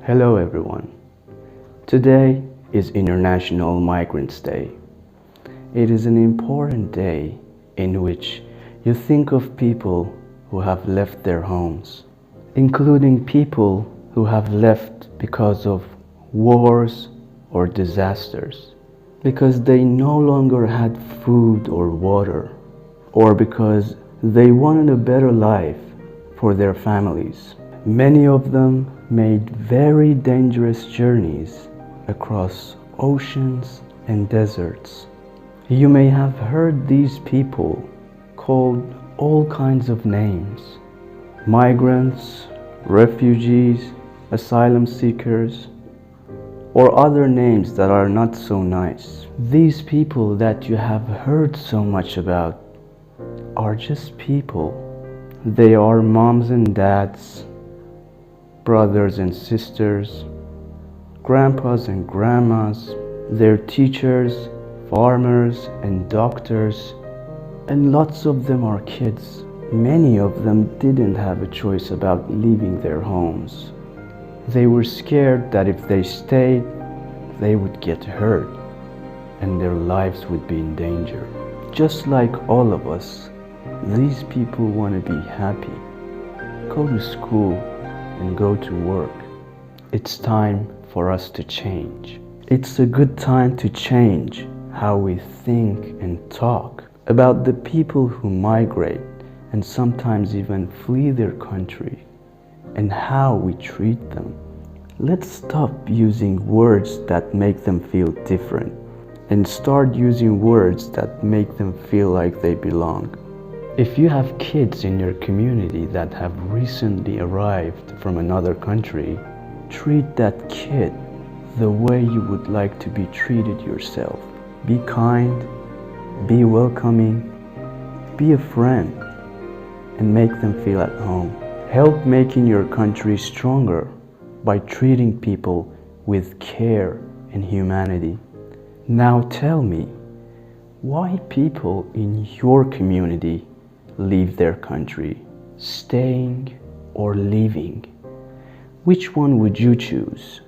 Hello everyone. Today is International Migrants Day. It is an important day in which you think of people who have left their homes, including people who have left because of wars or disasters, because they no longer had food or water, or because they wanted a better life for their families. Many of them made very dangerous journeys across oceans and deserts. You may have heard these people called all kinds of names: migrants, refugees, asylum seekers, or other names that are not so nice. These people that you have heard so much about are just people. They are moms and dads, brothers and sisters, grandpas and grandmas, their teachers, farmers and doctors, and lots of them are kids. Many of them didn't have a choice about leaving their homes. They were scared that if they stayed, they would get hurt and their lives would be in danger. Just like all of us, these people want to be happy, go to school and go to work. It's time for us to change. It's a good time to change how we think and talk about the people who migrate and sometimes even flee their country and how we treat them. Let's stop using words that make them feel different and start using words that make them feel like they belong. If you have kids in your community that have recently arrived from another country, treat that kid the way you would like to be treated yourself. Be kind, be welcoming, be a friend, and make them feel at home. Help making your country stronger by treating people with care and humanity. Now tell me, why people in your community leave their country, staying or leaving? Which one would you choose?